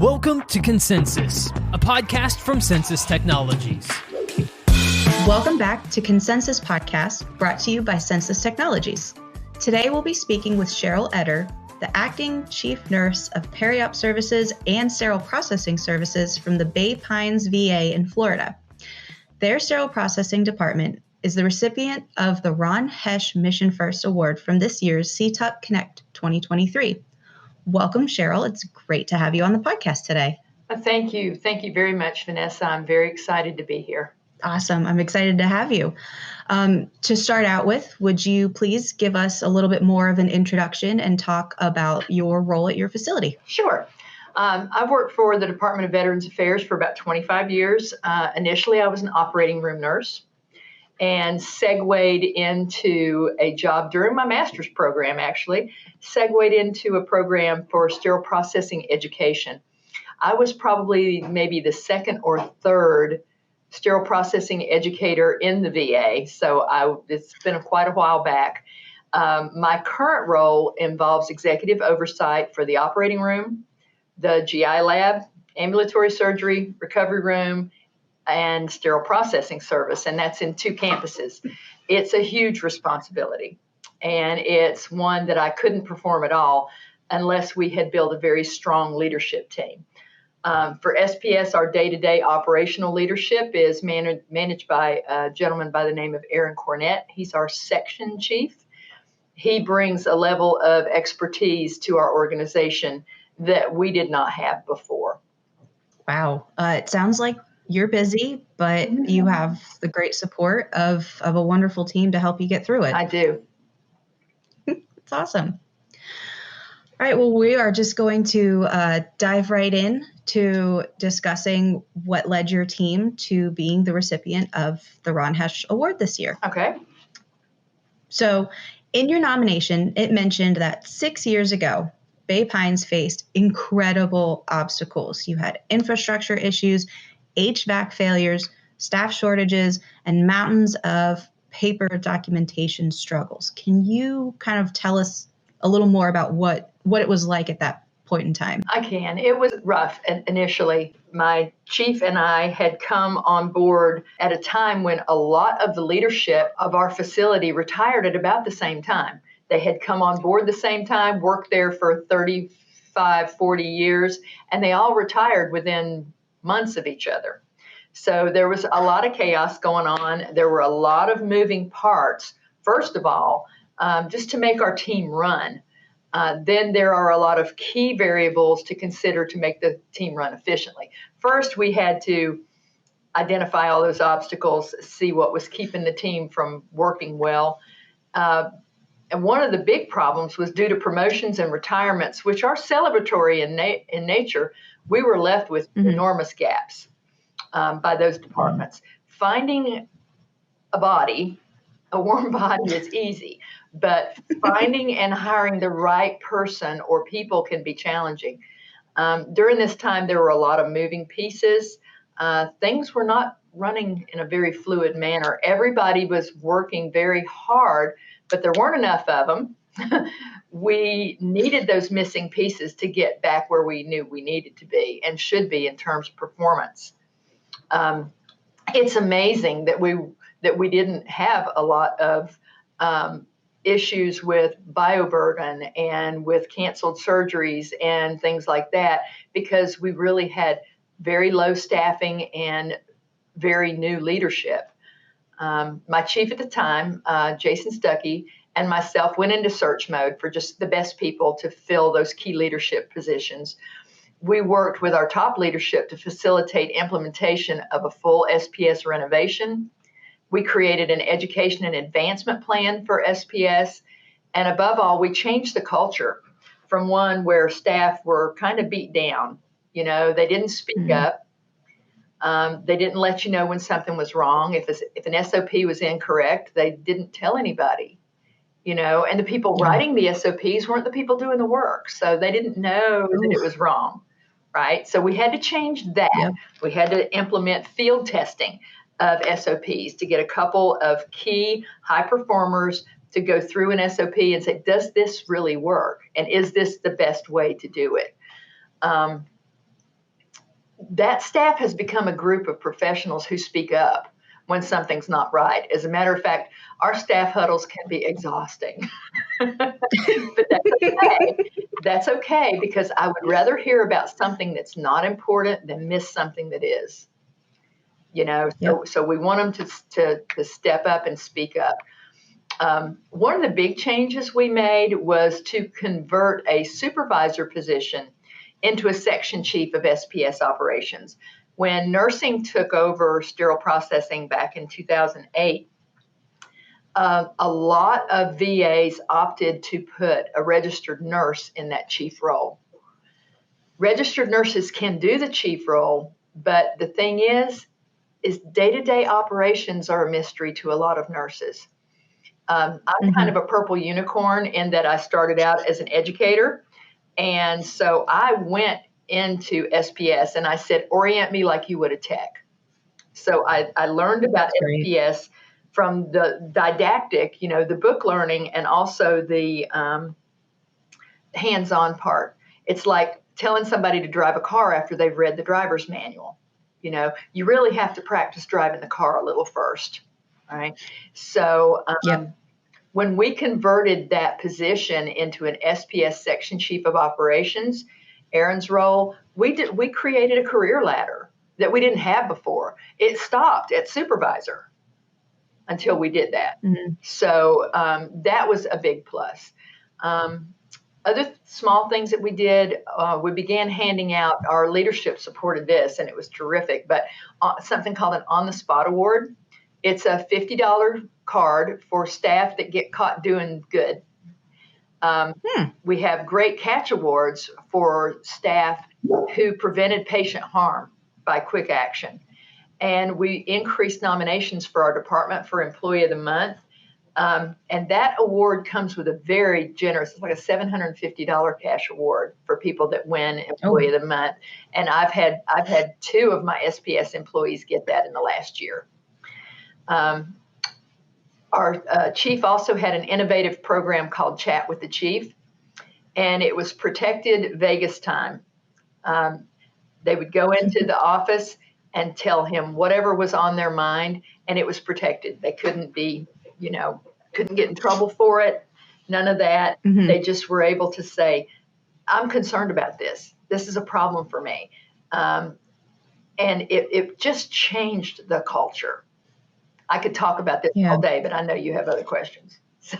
Welcome to ConCensis, a podcast from ConCensis Technologies. Welcome back to ConCensis Podcast, brought to you by ConCensis Technologies. Today we'll be speaking with Cheryl Eder, the Acting Chief Nurse of Peri-Op Services and Sterile Processing Services from the Bay Pines VA in Florida. Their sterile processing department is the recipient of the Ron Hesch Mission First Award from this year's CTUP Connect 2023. Welcome, Cheryl. It's great to have you on the podcast today. Thank you. Thank you very much, Vanessa. I'm very excited to be here. Awesome. I'm excited to have you. To start out with, would you please give us a little bit more of an introduction and talk about your role at your facility? Sure. I've worked for the Department of Veterans Affairs for about 25 years. Initially, I was an operating room nurse and segued into a job during my master's program, segued into a program for sterile processing education. I was probably maybe the second or third sterile processing educator in the VA, so it's been quite a while back. My current role involves executive oversight for the operating room, the GI lab, ambulatory surgery, recovery room, and sterile processing service, and that's in 2 campuses. It's a huge responsibility, and it's one that I couldn't perform at all unless we had built a very strong leadership team. For SPS, our day-to-day operational leadership is managed by a gentleman by the name of Aaron Cornett. He's our section chief. He brings a level of expertise to our organization that we did not have before. Wow. It sounds like you're busy, but you have the great support of a wonderful team to help you get through it. I do. It's awesome. All right. Well, we are just going to dive right in to discussing what led your team to being the recipient of the Ron Hesch Award this year. Okay. So in your nomination, it mentioned that 6 years ago, Bay Pines faced incredible obstacles. You had infrastructure issues, HVAC failures, staff shortages, and mountains of paper documentation struggles. Can you kind of tell us a little more about what it was like at that point in time? I can. It was rough initially. My chief and I had come on board at a time when a lot of the leadership of our facility retired at about the same time. They had come on board the same time, worked there for 35, 40 years, and they all retired within months of each other. So there was a lot of chaos going on. There were a lot of moving parts, first of all, just to make our team run. Then there are a lot of key variables to consider to make the team run efficiently. First, we had to identify all those obstacles, see what was keeping the team from working well. And one of the big problems was due to promotions and retirements, which are celebratory in nature. We were left with enormous gaps by those departments. Finding a warm body is easy, but finding and hiring the right person or people can be challenging. During this time, there were a lot of moving pieces. Things were not running in a very fluid manner. Everybody was working very hard, but there weren't enough of them. We needed those missing pieces to get back where we knew we needed to be and should be in terms of performance. It's amazing that we didn't have a lot of issues with bioburden and with canceled surgeries and things like that, because we really had very low staffing and very new leadership. My chief at the time, Jason Stuckey, and myself went into search mode for just the best people to fill those key leadership positions. We worked with our top leadership to facilitate implementation of a full SPS renovation. We created an education and advancement plan for SPS. And above all, we changed the culture from one where staff were kind of beat down. You know, they didn't speak up. They didn't let you know when something was wrong. If an SOP was incorrect, they didn't tell anybody. You know, and the people writing the SOPs weren't the people doing the work. So they didn't know that it was wrong, right? So we had to change that. Yep. We had to implement field testing of SOPs to get a couple of key high performers to go through an SOP and say, does this really work? And is this the best way to do it? that staff has become a group of professionals who speak up when something's not right. As a matter of fact, our staff huddles can be exhausting. But that's okay. That's okay, because I would rather hear about something that's not important than miss something that is. So we want them to step up and speak up. One of the big changes we made was to convert a supervisor position into a section chief of SPS operations. When nursing took over sterile processing back in 2008, a lot of VAs opted to put a registered nurse in that chief role. Registered nurses can do the chief role, but the thing is day-to-day operations are a mystery to a lot of nurses. I'm kind of a purple unicorn in that I started out as an educator. And so I went into SPS and I said, orient me like you would a tech. So I learned about SPS from the didactic, the book learning, and also the hands-on part. It's like telling somebody to drive a car after they've read the driver's manual. You really have to practice driving the car a little first. All right. So when we converted that position into an SPS section chief of operations, Erin's role, we created a career ladder that we didn't have before. It stopped at supervisor until we did that. So that was a big plus. Other small things that we did, we began handing out, our leadership supported this, and it was terrific, but something called an on-the-spot award. It's a $50 card for staff that get caught doing good. We have great catch awards for staff who prevented patient harm by quick action. And we increased nominations for our department for Employee of the Month. And that award comes with a very generous, it's like a $750 cash award for people that win Employee of the Month. And I've had 2 of my SPS employees get that in the last year. Our chief also had an innovative program called Chat with the Chief, and it was protected Vegas time. They would go into the office and tell him whatever was on their mind, and it was protected. They couldn't be, couldn't get in trouble for it. None of that. They just were able to say, I'm concerned about this. This is a problem for me. And it just changed the culture. I could talk about this all day, but I know you have other questions. So.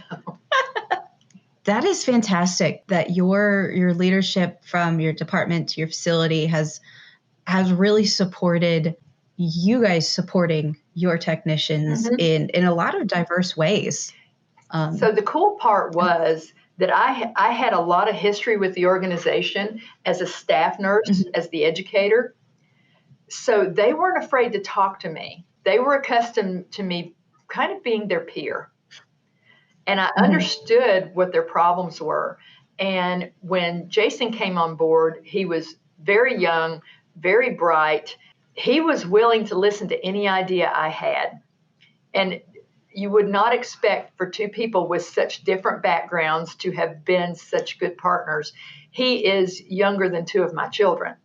That is fantastic that your leadership from your department to your facility has really supported you guys supporting your technicians in a lot of diverse ways. So the cool part was that I had a lot of history with the organization as a staff nurse, as the educator. So they weren't afraid to talk to me. They were accustomed to me kind of being their peer. And I understood what their problems were. And when Jason came on board, he was very young, very bright. He was willing to listen to any idea I had. And you would not expect for 2 people with such different backgrounds to have been such good partners. He is younger than 2 of my children.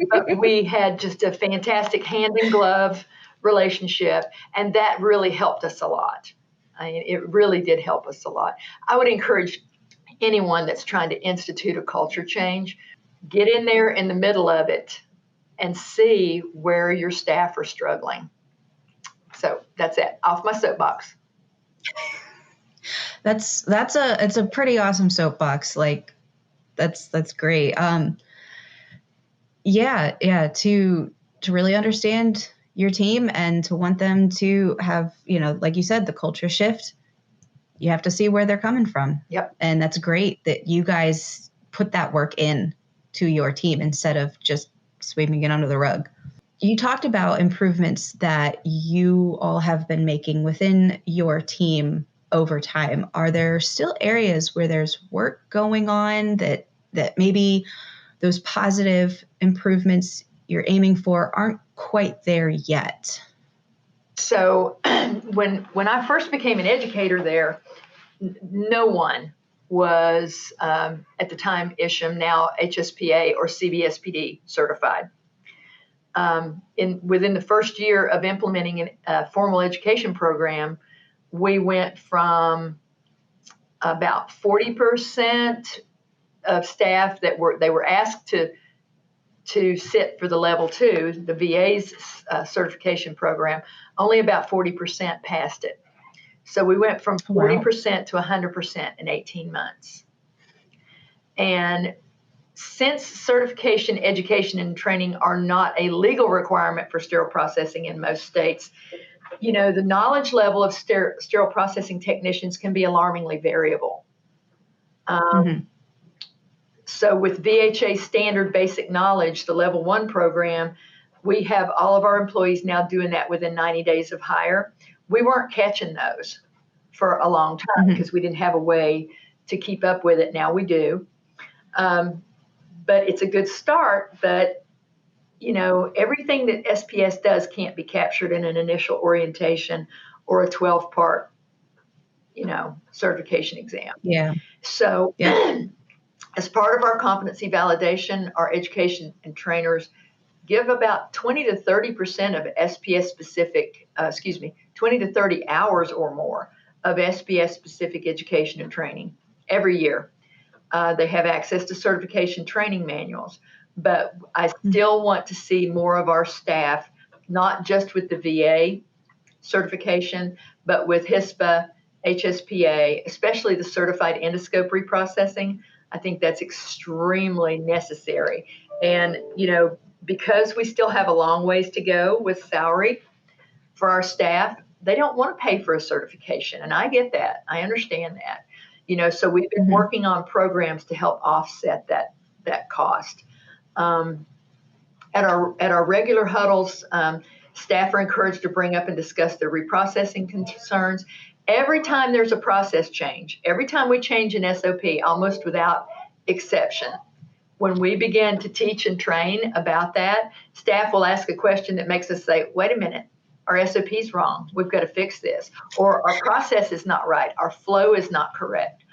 But we had just a fantastic hand in glove relationship, and that really helped us a lot. I mean, it really did help us a lot. I would encourage anyone that's trying to institute a culture change, get in there in the middle of it and see where your staff are struggling. So that's it. Off my soapbox. It's a pretty awesome soapbox. Like that's great. To really understand your team and to want them to have, like you said, the culture shift, you have to see where they're coming from. Yep. And that's great that you guys put that work in to your team instead of just sweeping it under the rug. You talked about improvements that you all have been making within your team over time. Are there still areas where there's work going on that maybe those positive improvements you're aiming for aren't quite there yet? So when I first became an educator there, no one was at the time ISHM, now HSPA or CBSPD certified. Within the first year of implementing a formal education program, we went from about 40% of staff that were asked to sit for the level 2, the VA's certification program. Only about 40% passed it. So we went from 40% to 100% in 18 months. And since certification, education, and training are not a legal requirement for sterile processing in most states, the knowledge level of sterile processing technicians can be alarmingly variable. So with VHA standard basic knowledge, the level 1 program, we have all of our employees now doing that within 90 days of hire. We weren't catching those for a long time because we didn't have a way to keep up with it. Now we do. But it's a good start. But, everything that SPS does can't be captured in an initial orientation or a 12-part, certification exam. Yeah. So as part of our competency validation, our education and trainers give about 20 to 30% of SPS specific, 20 to 30 hours or more of SPS specific education and training every year. They have access to certification training manuals, but I still want to see more of our staff, not just with the VA certification, but with HISPA, HSPA, especially the certified endoscope reprocessing. I think that's extremely necessary. And, because we still have a long ways to go with salary for our staff, they don't want to pay for a certification. And I get that. I understand that. So we've been working on programs to help offset that cost. At our regular huddles, staff are encouraged to bring up and discuss their reprocessing concerns. Every time there's a process change, every time we change an SOP, almost without exception, when we begin to teach and train about that, staff will ask a question that makes us say, wait a minute, our SOP is wrong. We've got to fix this. Or our process is not right. Our flow is not correct.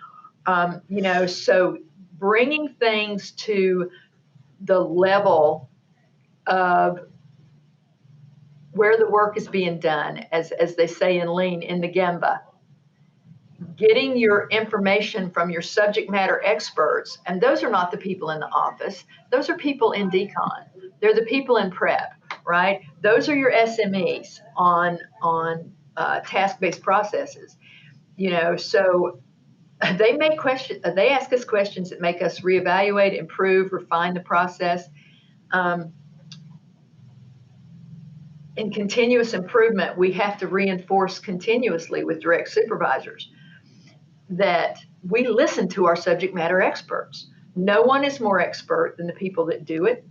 So bringing things to the level of where the work is being done, as they say in Lean, in the Gemba, getting your information from your subject matter experts, and those are not the people in the office. Those are people in decon. They're the people in prep, right? Those are your SMEs on task-based processes. So they ask us questions that make us reevaluate, improve, refine the process. In continuous improvement, we have to reinforce continuously with direct supervisors that we listen to our subject matter experts. No one is more expert than the people that do it.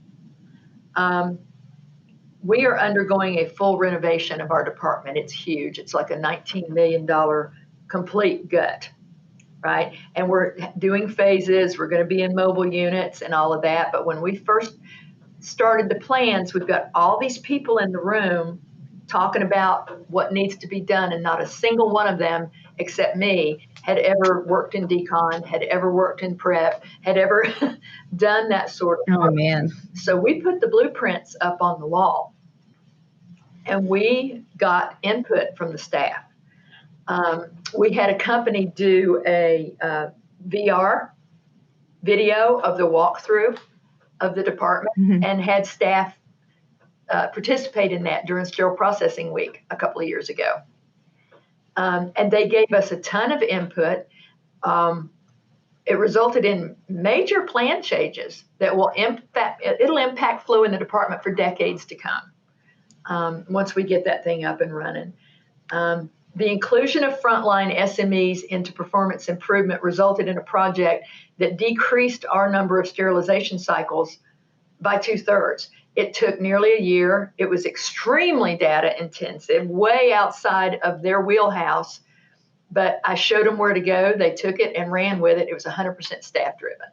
We are undergoing a full renovation of our department. It's huge. It's like a $19 million complete gut, right? And we're doing phases. We're going to be in mobile units and all of that. But when we first started the plans, we've got all these people in the room talking about what needs to be done, and not a single one of them, except me, had ever worked in decon, had ever worked in prep, had ever done that sort of work. Oh, man. So we put the blueprints up on the wall, and we got input from the staff. We had a company do a VR video of the walkthrough of the department and had staff participate in that during Sterile Processing Week a couple of years ago. And they gave us a ton of input. It resulted in major plan changes that will impact flow in the department for decades to come once we get that thing up and running. The inclusion of frontline SMEs into performance improvement resulted in a project that decreased our number of sterilization cycles by 2/3. It took nearly a year. It was extremely data intensive, way outside of their wheelhouse, but I showed them where to go. They took it and ran with it. It was 100% staff driven.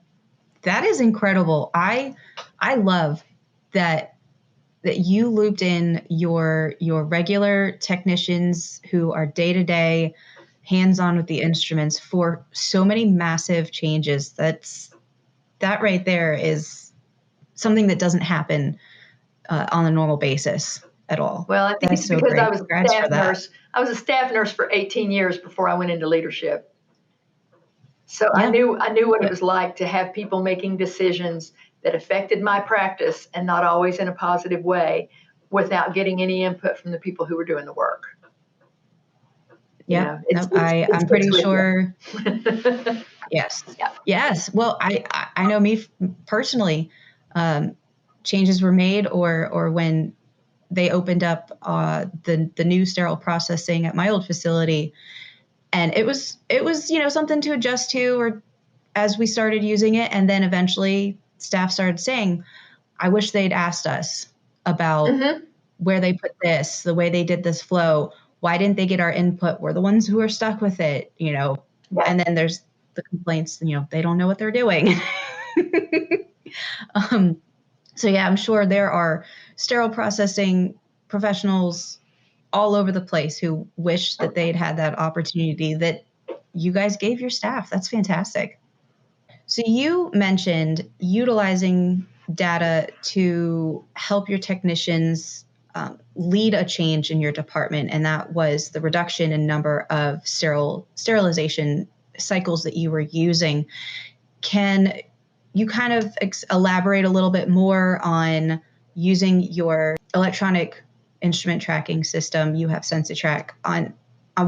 That is incredible. I love that you looped in your regular technicians who are day-to-day hands-on with the instruments for so many massive changes. That right there is something that doesn't happen on a normal basis at all. Well, I think That's it's so because I great. was a Congrats for staff that. nurse. I was a staff nurse for 18 years before I went into leadership. So Yeah. I knew what it was like to have people making decisions that affected my practice, and not always in a positive way, without getting any input from the people who were doing the work. Yeah, It nope, it I'm sticks pretty with sure. you. Yes. Yeah. Yes. Well, I know me personally, changes were made or when they opened up the new sterile processing at my old facility, and it was something to adjust to, or as we started using it, and then eventually staff started saying, I wish they'd asked us about Mm-hmm. where they put this, the way they did this flow. Why didn't they get our input? We're the ones who are stuck with it, Yeah. And then there's the complaints, they don't know what they're doing. So yeah, I'm sure there are sterile processing professionals all over the place who wish that they'd had that opportunity that you guys gave your staff. That's fantastic. So you mentioned utilizing data to help your technicians lead a change in your department, and that was the reduction in number of sterilization cycles that you were using. Can you kind of elaborate a little bit more on using your electronic instrument tracking system? You have SensiTrack on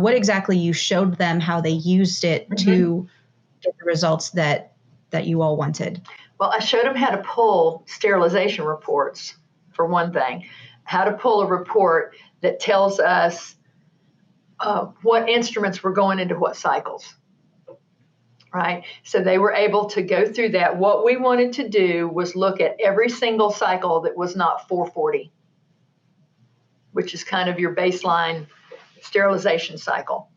what exactly you showed them, how they used it Mm-hmm. to get the results that you all wanted. Well, I showed them how to pull sterilization reports, for one thing, how to pull a report that tells us what instruments were going into what cycles, right? So they were able to go through that. What we wanted to do was look at every single cycle that was not 440, which is kind of your baseline sterilization cycle.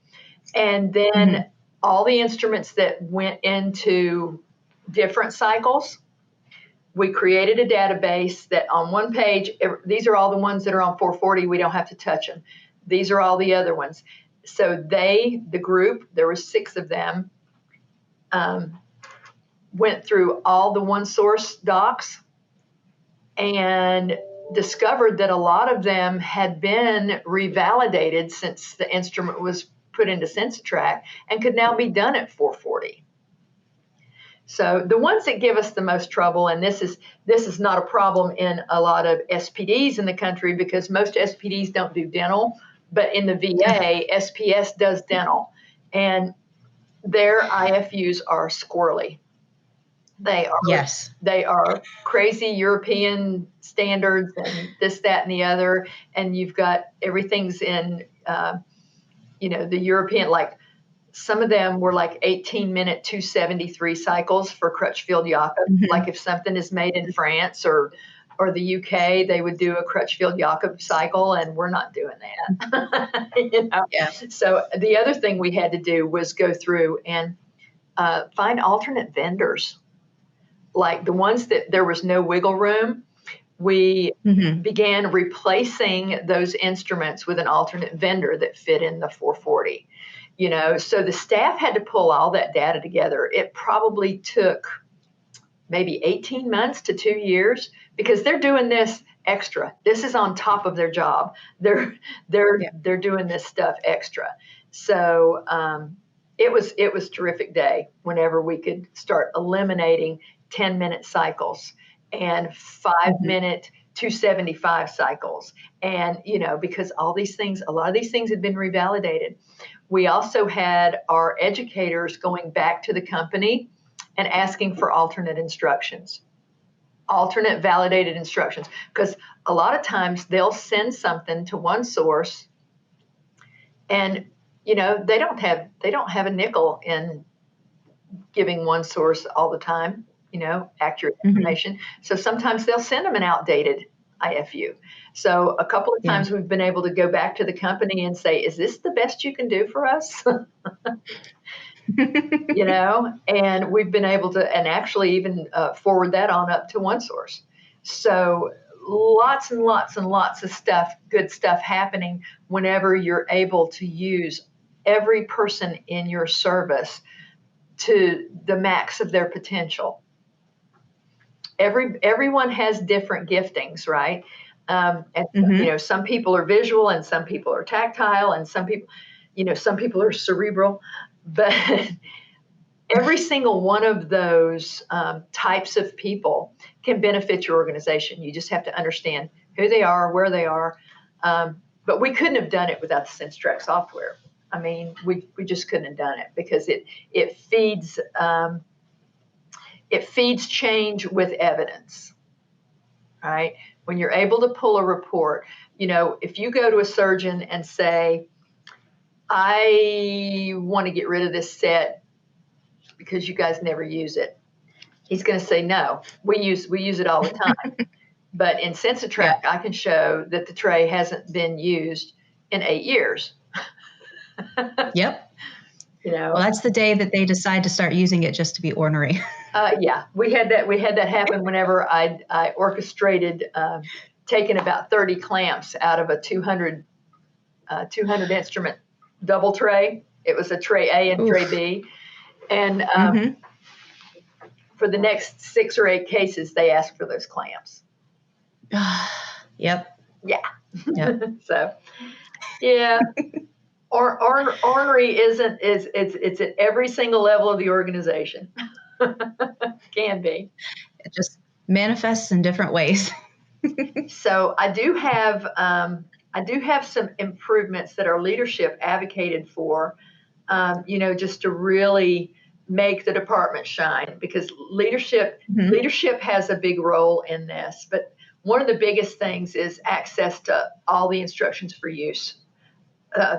And then all the instruments that went into different cycles, we created a database that on one page, these are all the ones that are on 440, we don't have to touch them. These are all the other ones. So the group, there were 6 of them, went through all the one source docs and discovered that a lot of them had been revalidated since the instrument was put into SensiTrack and could now be done at 440. So the ones that give us the most trouble, and this is not a problem in a lot of SPDs in the country because most SPDs don't do dental, but in the VA, SPS does dental, and their IFUs are squirrely. They are crazy European standards and this, that, and the other, and you've got everything's in the European, like some of them were like 18-minute 273 cycles for Crutchfield Jakob. Mm-hmm. Like if something is made in France or the UK, they would do a Crutchfield Jakob cycle, and we're not doing that. Yeah. So the other thing we had to do was go through and find alternate vendors, like the ones that there was no wiggle room. We began replacing those instruments with an alternate vendor that fit in the 440. So the staff had to pull all that data together. It probably took maybe 18 months to 2 years because they're doing this extra. This is on top of their job. They're doing this stuff extra. So it was a terrific day whenever we could start eliminating 10-minute cycles and 5-minute 275 cycles. And, because a lot of these things had been revalidated. We also had our educators going back to the company and asking for alternate validated instructions, because a lot of times they'll send something to one source and, they don't have a nickel in giving one source all the time, accurate information. So sometimes they'll send them an outdated IFU. So a couple of times we've been able to go back to the company and say, is this the best you can do for us? And we've been able to, and actually even forward that on up to one source. So lots and lots and lots of stuff, good stuff happening whenever you're able to use every person in your service to the max of their potential. Everyone has different giftings, right? And some people are visual, and some people are tactile, and some people are cerebral, but every single one of those types of people can benefit your organization. You just have to understand who they are, where they are. But we couldn't have done it without the SenseTrack software. I mean, we just couldn't have done it because it feeds change with evidence, right? When you're able to pull a report, if you go to a surgeon and say, I want to get rid of this set because you guys never use it, he's going to say, no, we use it all the time. But in SenseTrack, I can show that the tray hasn't been used in 8 years. Yep. Well, that's the day that they decide to start using it just to be ornery. Yeah, we had that happen whenever I orchestrated taking about 30 clamps out of a 200 instrument double tray. It was a tray A and tray B, and for the next 6 or 8 cases, they asked for those clamps. Yep. Yeah. So, yeah. Ornery it's at every single level of the organization. Can be. It just manifests in different ways. So I do have some improvements that our leadership advocated for, just to really make the department shine, because leadership has a big role in this. But one of the biggest things is access to all the instructions for use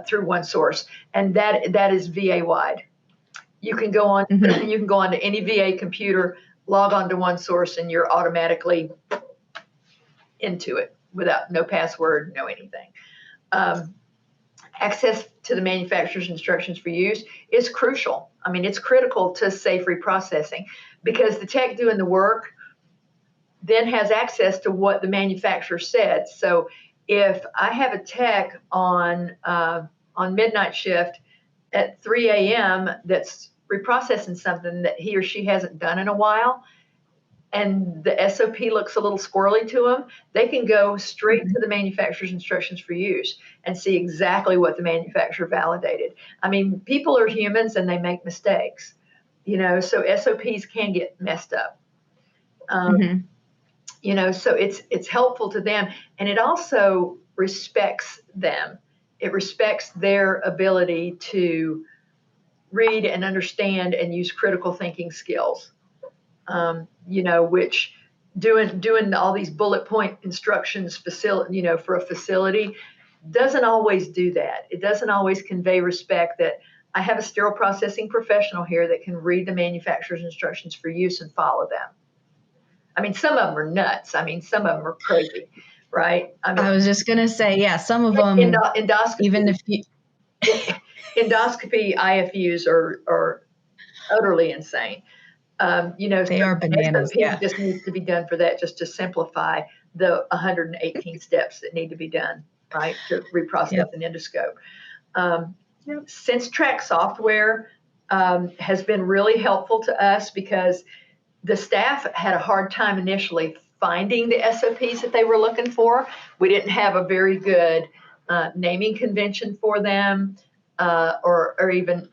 through one source, and that is VA wide. You can go on you can go onto any VA computer, log on to one source, and you're automatically into it without no password, no anything. Access to the manufacturer's instructions for use is crucial. I mean, it's critical to safe reprocessing, because the tech doing the work then has access to what the manufacturer said. So if I have a tech on midnight shift at 3 a.m. that's reprocessing something that he or she hasn't done in a while, and the SOP looks a little squirrely to them, they can go straight to the manufacturer's instructions for use and see exactly what the manufacturer validated. I mean, people are humans and they make mistakes, so SOPs can get messed up. So it's helpful to them, and it also respects them. It respects their ability to read and understand and use critical thinking skills. Which doing all these bullet point instructions for a facility doesn't always do that. It doesn't always convey respect that I have a sterile processing professional here that can read the manufacturer's instructions for use and follow them. I mean, some of them are nuts. I mean, some of them are crazy, right? I was just going to say, some of them, endoscopy, even if you... endoscopy IFUs are utterly insane. They are bananas. SOP just needs to be done for that, just to simplify the 118 steps that need to be done, right, to reprocess an endoscope. SenseTrack software has been really helpful to us, because the staff had a hard time initially finding the SOPs that they were looking for. We didn't have a very good naming convention for them, or even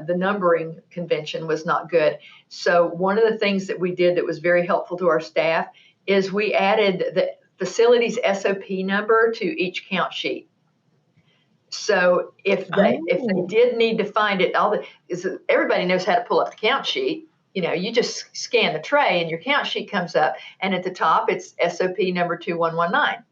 the numbering convention was not good. So one of the things that we did that was very helpful to our staff is we added the facility's SOP number to each count sheet. So if they did need to find it, everybody knows how to pull up the count sheet. You just scan the tray and your count sheet comes up, and at the top it's SOP number 2119,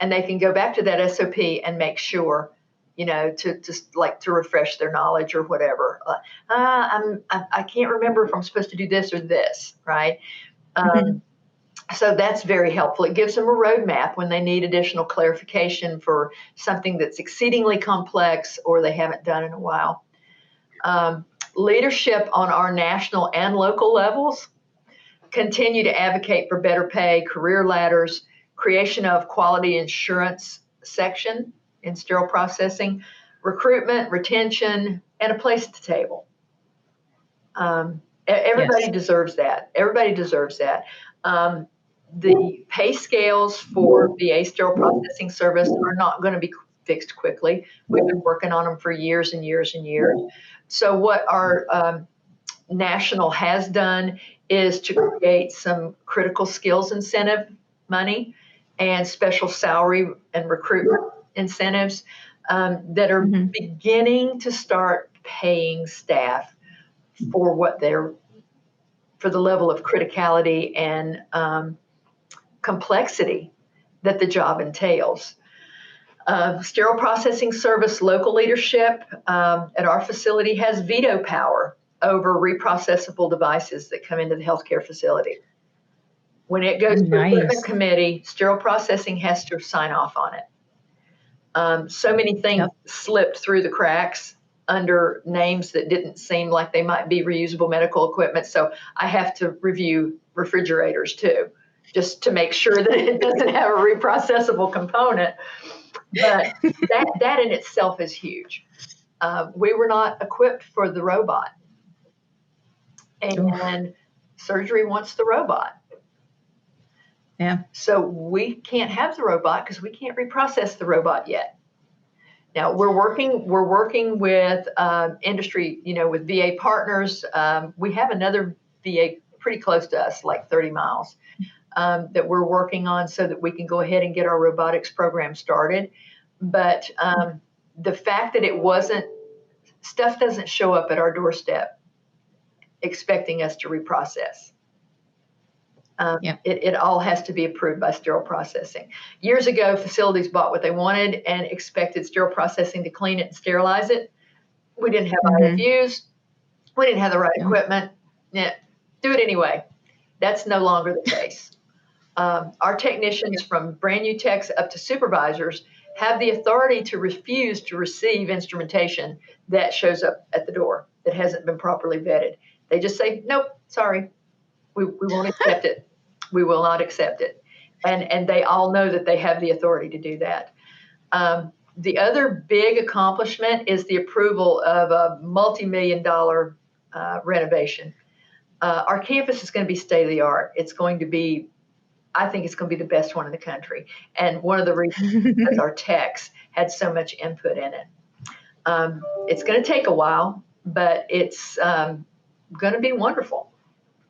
and they can go back to that SOP and make sure, to just like to refresh their knowledge or whatever. I can't remember if I'm supposed to do this or this, right? So that's very helpful. It gives them a roadmap when they need additional clarification for something that's exceedingly complex or they haven't done in a while. Leadership on our national and local levels continue to advocate for better pay, career ladders, creation of quality insurance section in sterile processing, recruitment, retention, and a place at the table. Everybody deserves that. Everybody deserves that. The pay scales for VA sterile processing service are not going to be fixed quickly. We've been working on them for years and years and years. So what our national has done is to create some critical skills incentive money and special salary and recruitment incentives that are beginning to start paying staff for for the level of criticality and complexity that the job entails. Sterile processing service local leadership at our facility has veto power over reprocessable devices that come into the healthcare facility. When it goes to the equipment committee, sterile processing has to sign off on it. So many things slipped through the cracks under names that didn't seem like they might be reusable medical equipment. So I have to review refrigerators too, just to make sure that it doesn't have a reprocessable component. But that in itself is huge. We were not equipped for the robot. And surgery wants the robot. Yeah. So we can't have the robot because we can't reprocess the robot yet. Now we're working with industry, with VA partners. We have another VA pretty close to us, like 30 miles, that we're working on so that we can go ahead and get our robotics program started. But the fact that stuff doesn't show up at our doorstep expecting us to reprocess. It all has to be approved by sterile processing. Years ago, facilities bought what they wanted and expected sterile processing to clean it and sterilize it. We didn't have IFUs. We didn't have the right equipment. Yeah, do it anyway. That's no longer the case. Our technicians, from brand new techs up to supervisors, have the authority to refuse to receive instrumentation that shows up at the door that hasn't been properly vetted. They just say, nope, sorry. We won't accept it. We will not accept it. And they all know that they have the authority to do that. The other big accomplishment is the approval of a multi-million-dollar renovation. Our campus is going to be state-of-the-art. I think it's going to be the best one in the country. And one of the reasons is our techs had so much input in it. It's going to take a while, but it's going to be wonderful.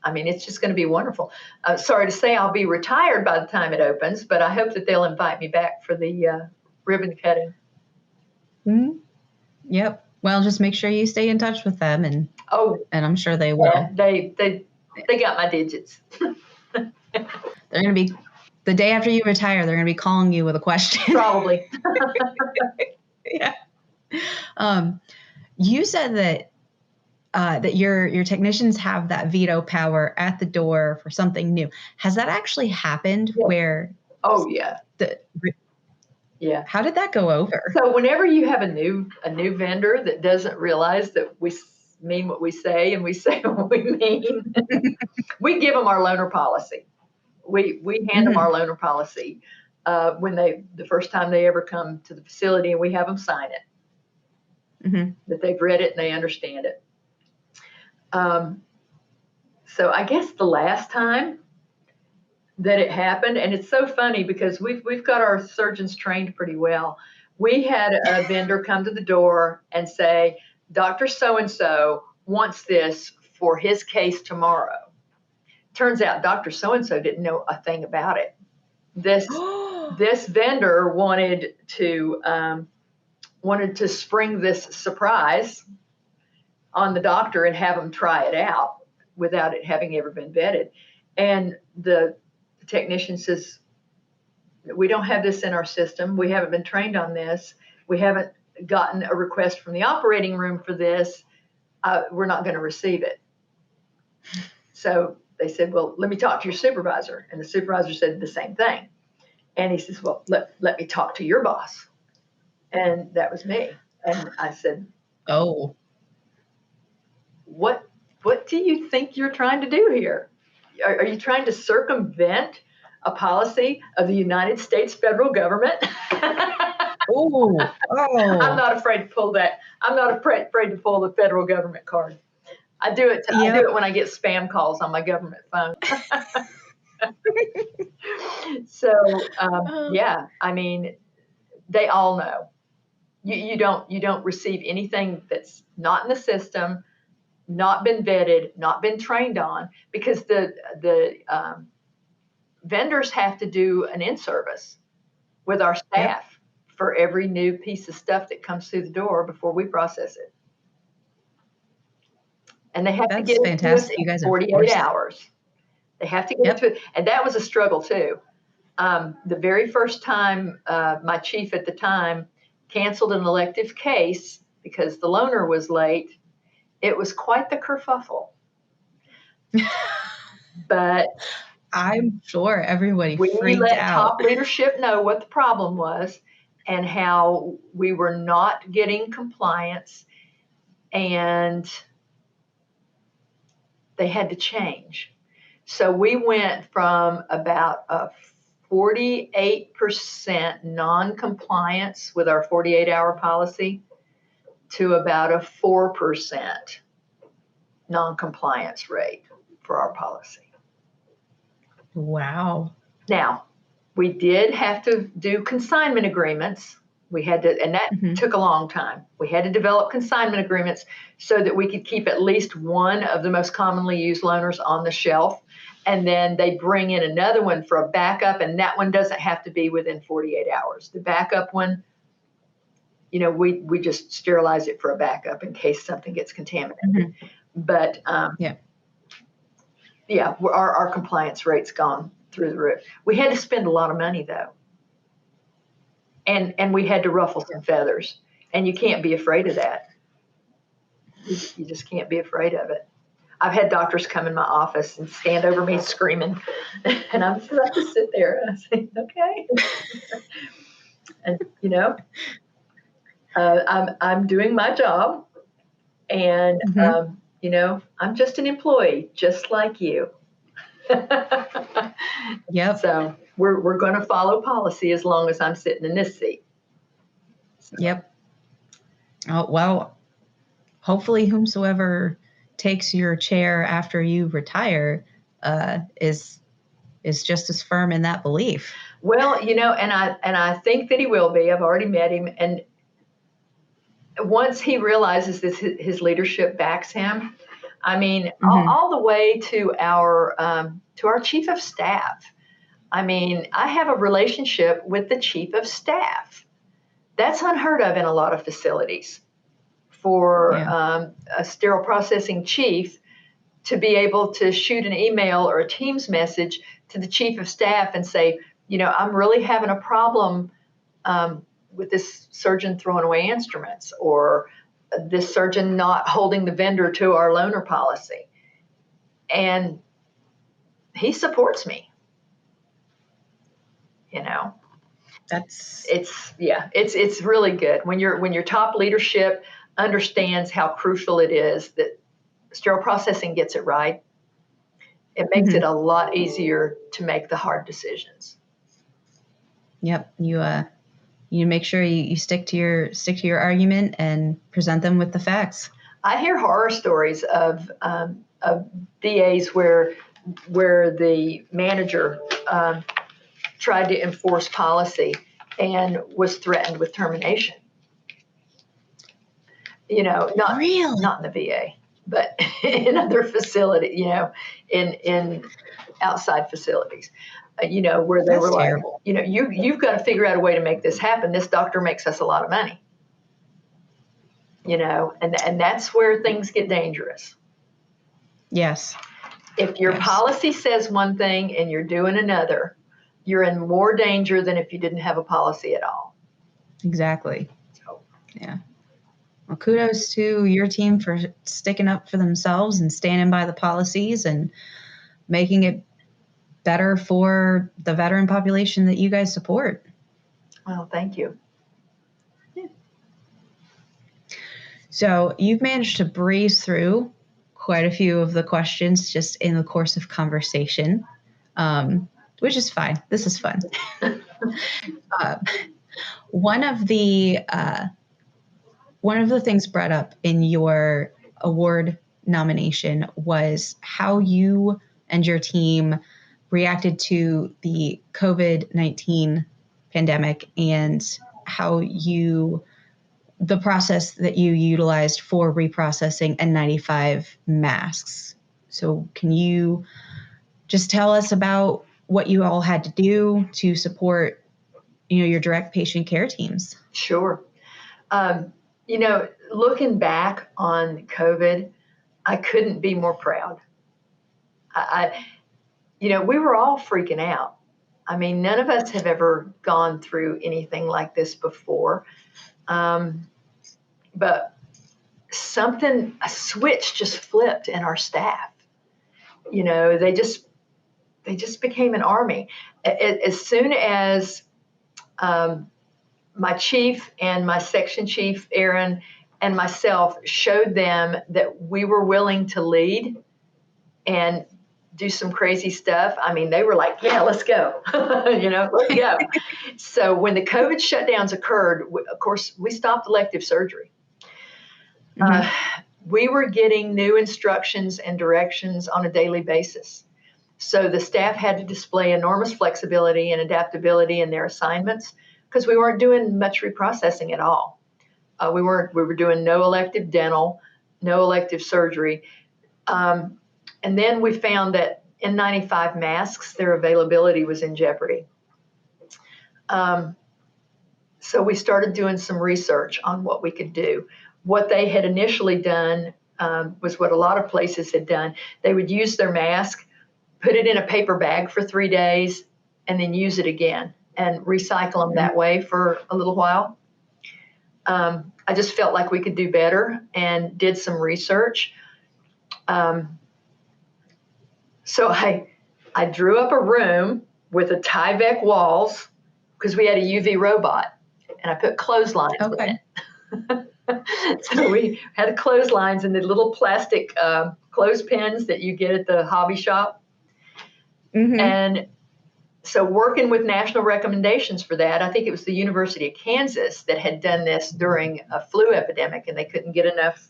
I mean, it's just going to be wonderful. Sorry to say I'll be retired by the time it opens, but I hope that they'll invite me back for the ribbon cutting. Mm-hmm. Yep. Well, just make sure you stay in touch with them, and I'm sure they will. Yeah, they got my digits. They're going to be, the day after you retire, they're going to be calling you with a question. Probably. Yeah. You said that your technicians have that veto power at the door for something new. Has that actually happened? Yeah. Where? Oh yeah. Yeah. How did that go over? So whenever you have a new vendor that doesn't realize that we mean what we say and we say what we mean, we give them our loaner policy. We hand them our loaner policy when the first time they ever come to the facility, and we have them sign it, that they've read it and they understand it. So I guess the last time that it happened, and it's so funny because we've got our surgeons trained pretty well. We had a vendor come to the door and say, Dr. So-and-so wants this for his case tomorrow. Turns out Dr. So-and-so didn't know a thing about it. This vendor wanted to spring this surprise on the doctor and have him try it out without it having ever been vetted. And the technician says, we don't have this in our system. We haven't been trained on this. We haven't gotten a request from the operating room for this. We're not going to receive it. So they said, well, let me talk to your supervisor. And the supervisor said the same thing. And he says, well, let me talk to your boss. And that was me. And I said, oh, what do you think you're trying to do here? Are you trying to circumvent a policy of the United States federal government? Oh, I'm oh, not afraid to pull that. I'm not afraid to pull the federal government card. I do it yep. when I get spam calls on my government phone. So yeah, I mean, they all know. You don't receive anything that's not in the system, not been vetted, not been trained on, because the vendors have to do an in-service with our Yep. staff for every new piece of stuff that comes through the door before we process it. And they have to That's get it to us fantastic. You in guys are 48 forced. hours. They have to get it Yep. to, and that was a struggle too. The very first time, my chief at the time canceled an elective case because the loaner was late, it was quite the kerfuffle. But I'm sure everybody we freaked let out. top leadership know what the problem was and how we were not getting compliance, and they had to change. So we went from about a 48% non-compliance with our 48-hour policy to about a 4% non-compliance rate for our policy. Wow. Now, we did have to do consignment agreements. We had to, and that Mhm. took a long time. We had to develop consignment agreements so that we could keep at least one of the most commonly used loaners on the shelf. And then they bring in another one for a backup, and that one doesn't have to be within 48 hours. The backup one, we just sterilize it for a backup in case something gets contaminated. Mhm. But Yeah. yeah, our compliance rate's gone through the roof. We had to spend a lot of money though. And we had to ruffle some feathers. And you can't be afraid of that. You just can't be afraid of it. I've had doctors come in my office and stand over me screaming, and I'm just have to sit there and I say, okay. And I'm doing my job, and Mhm. I'm just an employee, just like you. Yep. So we're going to follow policy as long as I'm sitting in this seat. So, Yep. Oh, well, hopefully whomsoever takes your chair after you retire is just as firm in that belief. well, and I think that he will be. I've already met him, and once he realizes that his leadership backs him, I mean, Mhm. all the way to our chief of staff. I mean, I have a relationship with the chief of staff. That's unheard of in a lot of facilities for Yeah. a sterile processing chief to be able to shoot an email or a Teams message to the chief of staff and say, I'm really having a problem with this surgeon throwing away instruments, or this surgeon not holding the vendor to our loaner policy. And he supports me, That's it's really good when your top leadership understands how crucial it is that sterile processing gets it right. It makes it mhm. a lot easier to make the hard decisions. Yep. You make sure you stick to your argument and present them with the facts. I hear horror stories of DAs where the manager tried to enforce policy and was threatened with termination. Really? Not in the VA, but in other facilities, in outside facilities, where they That's were like, terrible. you've got to figure out a way to make this happen. This doctor makes us a lot of money, and that's where things get dangerous. Yes. If your Yes. policy says one thing and you're doing another, you're in more danger than if you didn't have a policy at all. Exactly. So, Yeah. Well, kudos to your team for sticking up for themselves and standing by the policies and making it better for the veteran population that you guys support. well, thank you. So you've managed to breeze through quite a few of the questions just in the course of conversation, which is fine. This is fun. uh, One of the things brought up in your award nomination was how you and your team reacted to the COVID-19 pandemic and how the process that you utilized for reprocessing N95 masks. So can you just tell us about what you all had to do to support, your direct patient care teams? Sure. Looking back on COVID, I couldn't be more proud. We were all freaking out. I mean, none of us have ever gone through anything like this before. But a switch just flipped in our staff. They just became an army. As soon as my chief and my section chief, Aaron, and myself showed them that we were willing to lead and do some crazy stuff. I mean, they were like, yeah, let's go, let's go. So when the COVID shutdowns occurred, of course, we stopped elective surgery. We were getting new instructions and directions on a daily basis. So the staff had to display enormous flexibility and adaptability in their assignments because we weren't doing much reprocessing at all. We were doing no elective dental, no elective surgery. And then we found that N95 masks, their availability was in jeopardy. So we started doing some research on what we could do. What they had initially done was what a lot of places had done. They would use their mask, put it in a paper bag for 3 days, and then use it again and recycle them that way for a little while. I just felt like we could do better and did some research. So I drew up a room with a Tyvek walls because we had a UV robot, and I put clotheslines in it. So we had clotheslines and the little plastic clothespins that you get at the hobby shop. And so working with national recommendations for that, I think it was the University of Kansas that had done this during a flu epidemic, and they couldn't get enough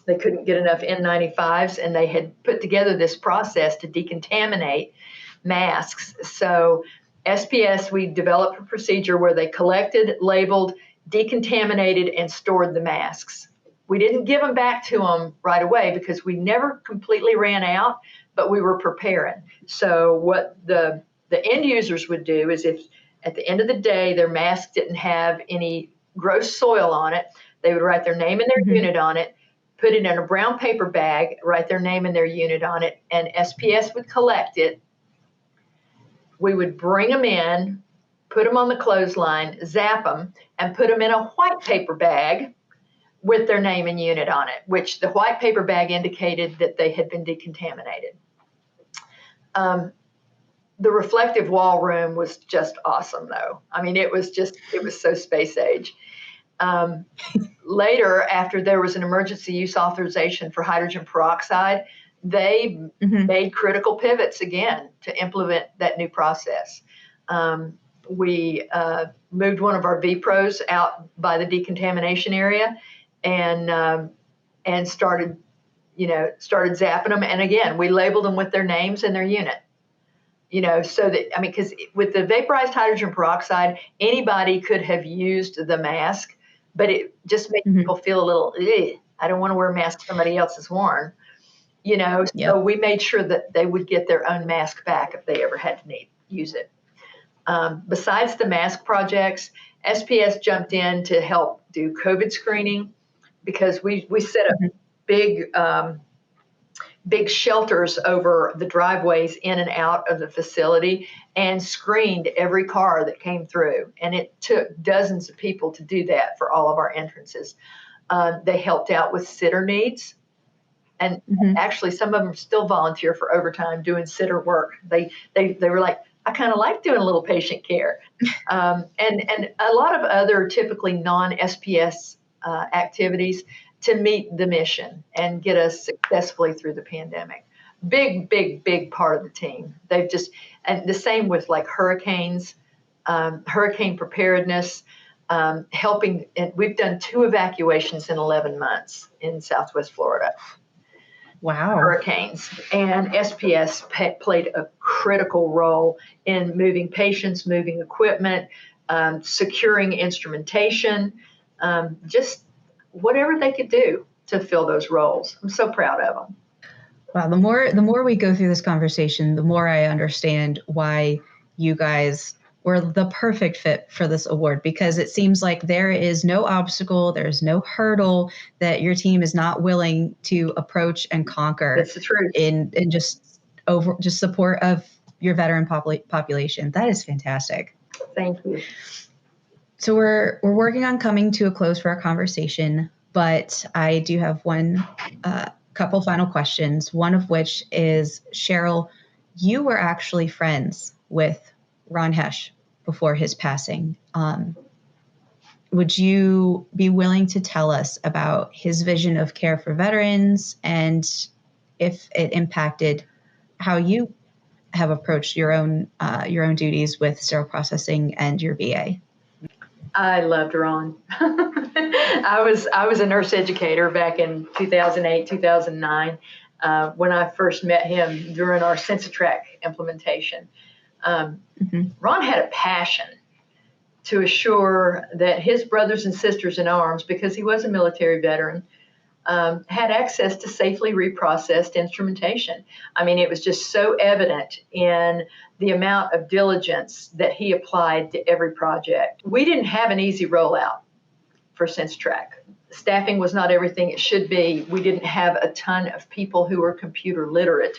N95s, and they had put together this process to decontaminate masks. So SPS, we developed a procedure where they collected, labeled, decontaminated, and stored the masks. We didn't give them back to them right away because we never completely ran out, but we were preparing. So what the end users would do is, if at the end of the day their mask didn't have any gross soil on it, they would write their name and their unit on it, put it in a brown paper bag, write their name and their unit on it, and SPS would collect it. We would bring them in, put them on the clothesline, zap them, and put them in a white paper bag with their name and unit on it, which the white paper bag indicated that they had been decontaminated. The reflective wall room was just awesome, though. I mean, it was so space age. Later, after there was an emergency use authorization for hydrogen peroxide, they made critical pivots again to implement that new process. We moved one of our V-Pros out by the decontamination area and started zapping them. And again, we labeled them with their names and their unit. So that, because with the vaporized hydrogen peroxide, anybody could have used the mask, but it just made people feel a little, I don't want to wear a mask somebody else has worn. So we made sure that they would get their own mask back if they ever had to use it. Besides the mask projects, SPS jumped in to help do COVID screening because we set up big shelters over the driveways in and out of the facility and screened every car that came through. And it took dozens of people to do that for all of our entrances. They helped out with sitter needs. And actually, some of them still volunteer for overtime doing sitter work. They were like, I kind of like doing a little patient care. And a lot of other typically non-SPS activities to meet the mission and get us successfully through the pandemic. Big part of the team. And the same with like hurricanes. hurricane preparedness, helping. And we've done 2 evacuations in 11 months in Southwest Florida. Wow. Hurricanes, and SPS played a critical role in moving patients, moving equipment, securing instrumentation, just whatever they could do to fill those roles. I'm so proud of them. Wow, the more we go through this conversation, the more I understand why you guys were the perfect fit for this award, because it seems like there is no obstacle, there's no hurdle that your team is not willing to approach and conquer. That's the truth. In just support of your veteran population. That is fantastic. Thank you. So we're working on coming to a close for our conversation, but I do have one couple final questions, one of which is, Cheryl, you were actually friends with Ron Hesch before his passing. Would you be willing to tell us about his vision of care for veterans and if it impacted how you have approached your own duties with sterile processing and your VA? I loved Ron. I was a nurse educator back in 2008, 2009, when I first met him during our CensiTrack implementation. Ron had a passion to assure that his brothers and sisters in arms, because he was a military veteran, had access to safely reprocessed instrumentation. I mean, it was just so evident in the amount of diligence that he applied to every project. We didn't have an easy rollout for CensiTrack. Staffing was not everything it should be. We didn't have a ton of people who were computer literate.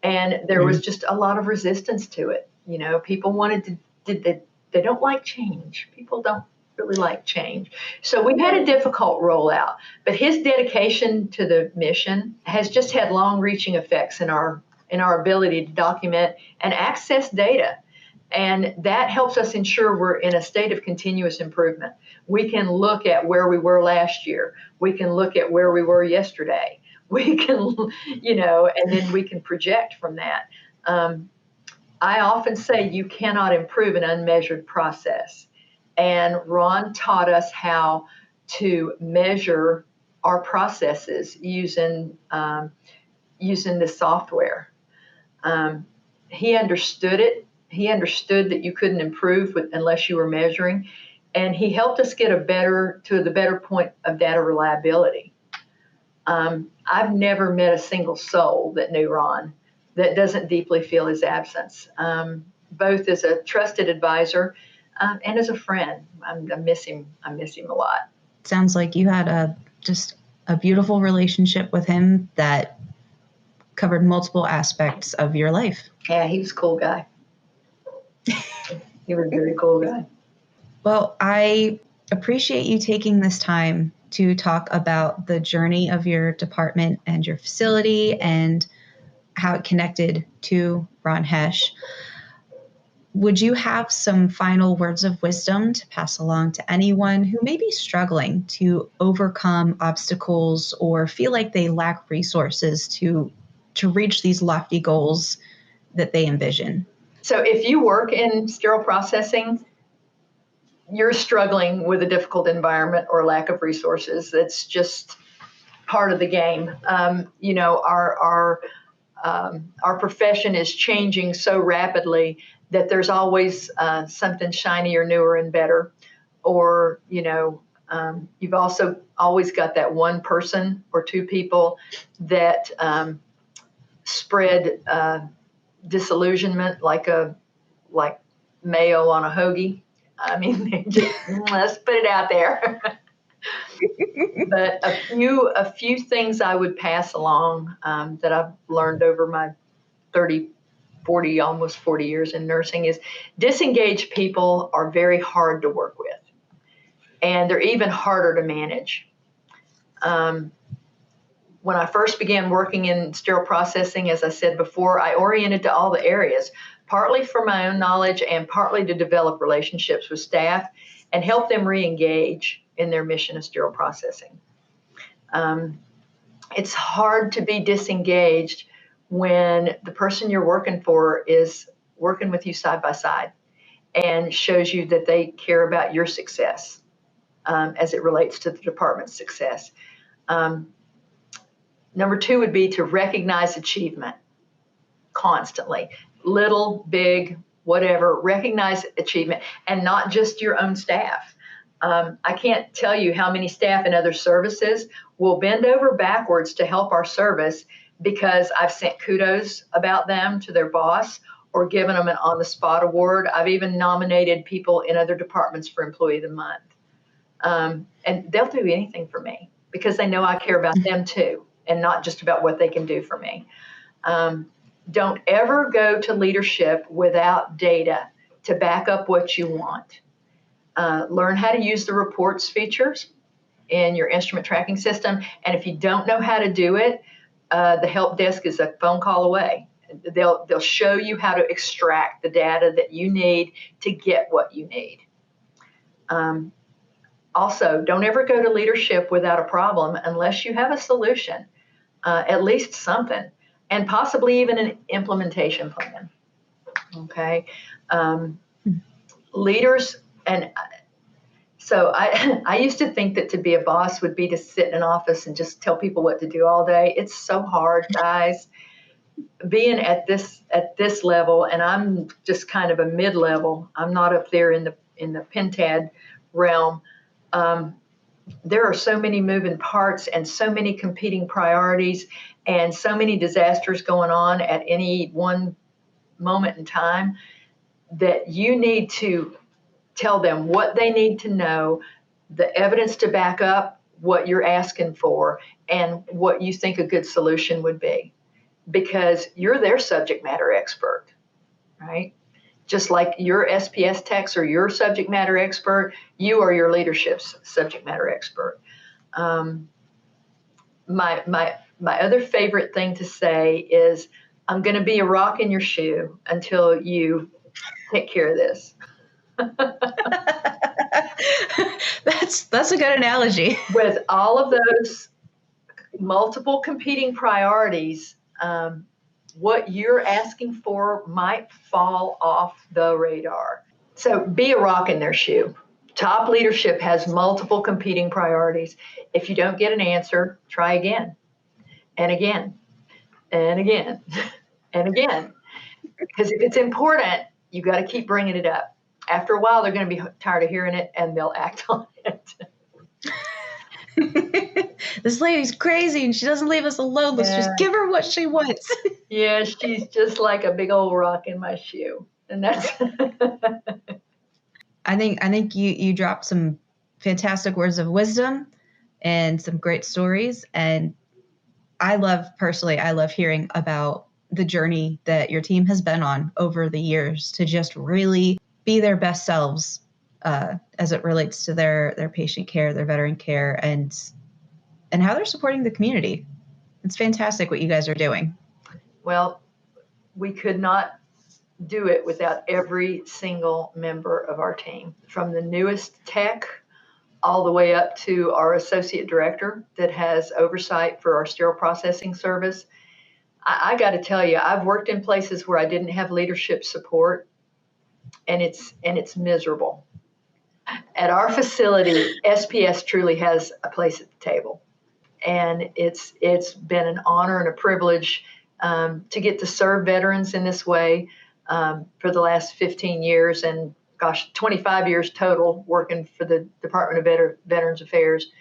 And there was just a lot of resistance to it. You know, people wanted to, they don't like change. People don't really like change. So we had a difficult rollout, but his dedication to the mission has just had long-reaching effects in our ability to document and access data. And that helps us ensure we're in a state of continuous improvement. We can look at where we were last year. We can look at where we were yesterday. We can, and then we can project from that. I often say you cannot improve an unmeasured process. And Ron taught us how to measure our processes using the software. He understood it. He understood that you couldn't improve unless you were measuring. And he helped us get to the better point of data reliability. I've never met a single soul that knew Ron that doesn't deeply feel his absence, both as a trusted advisor and as a friend. I miss him. I miss him a lot. Sounds like you had just a beautiful relationship with him that covered multiple aspects of your life. Yeah, he was a cool guy. He was a very cool guy. Well, I appreciate you taking this time to talk about the journey of your department and your facility and how it connected to Ron Hesch. Would you have some final words of wisdom to pass along to anyone who may be struggling to overcome obstacles or feel like they lack resources to reach these lofty goals that they envision? So if you work in sterile processing, you're struggling with a difficult environment or lack of resources. That's just part of the game. Our profession is changing so rapidly that there's always something shinier, newer, and better. Or, you've also always got that one person or two people that spread disillusionment like mayo on a hoagie. I mean, let's put it out there. But a few things I would pass along that I've learned over my 30, 40, almost 40 years in nursing is disengaged people are very hard to work with, and they're even harder to manage. When I first began working in sterile processing, as I said before, I oriented to all the areas, partly for my own knowledge and partly to develop relationships with staff and help them re-engage in their mission of sterile processing. It's hard to be disengaged when the person you're working for is working with you side by side and shows you that they care about your success as it relates to the department's success. Number 2 would be to recognize achievement constantly. Little, big, whatever, recognize achievement, and not just your own staff. I can't tell you how many staff in other services will bend over backwards to help our service because I've sent kudos about them to their boss or given them an on-the-spot award. I've even nominated people in other departments for Employee of the Month. And they'll do anything for me because they know I care about them too, and not just about what they can do for me. Don't ever go to leadership without data to back up what you want. Learn how to use the reports features in your instrument tracking system. And if you don't know how to do it, the help desk is a phone call away. They'll show you how to extract the data that you need to get what you need. Also, don't ever go to leadership without a problem unless you have a solution, at least something, and possibly even an implementation plan. Okay. Leaders, and so I used to think that to be a boss would be to sit in an office and just tell people what to do all day. It's so hard, guys. Being at this level, and I'm just kind of a mid-level. I'm not up there in the pentad realm. There are so many moving parts and so many competing priorities and so many disasters going on at any one moment in time that you need to tell them what they need to know, the evidence to back up what you're asking for, and what you think a good solution would be. Because you're their subject matter expert, right? Just like your SPS techs are your subject matter expert, you are your leadership's subject matter expert. My other favorite thing to say is, I'm going to be a rock in your shoe until you take care of this. That's a good analogy. With all of those multiple competing priorities, what you're asking for might fall off the radar. So be a rock in their shoe. Top leadership has multiple competing priorities. If you don't get an answer, try again and again and again and again. Because if it's important, you got to keep bringing it up. After a while, they're going to be tired of hearing it and they'll act on it. This lady's crazy and she doesn't leave us alone. Let's just give her what she wants. Yeah, she's just like a big old rock in my shoe. And that's I think you dropped some fantastic words of wisdom and some great stories. And I love hearing about the journey that your team has been on over the years to just really be their best selves as it relates to their patient care, their veteran care, and how they're supporting the community. It's fantastic what you guys are doing. Well, we could not do it without every single member of our team, from the newest tech all the way up to our associate director that has oversight for our sterile processing service. I got to tell you, I've worked in places where I didn't have leadership support, and it's miserable. At our facility, SPS truly has a place at the table, and it's been an honor and a privilege to get to serve veterans in this way for the last 15 years, and 25 years total working for the Department of Veterans Affairs,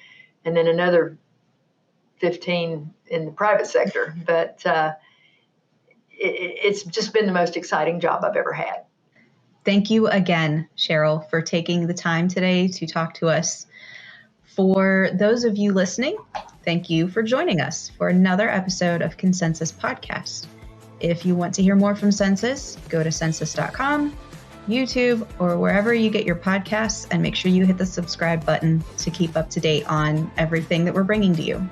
and then another 15 in the private sector. But it's just been the most exciting job I've ever had. Thank you again, Cheryl, for taking the time today to talk to us. For those of you listening, thank you for joining us for another episode of ConCensis Podcast. If you want to hear more from Censis, go to censis.com, YouTube, or wherever you get your podcasts, and make sure you hit the subscribe button to keep up to date on everything that we're bringing to you.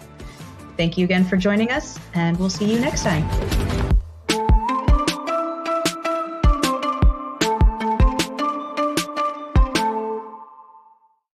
Thank you again for joining us, and we'll see you next time.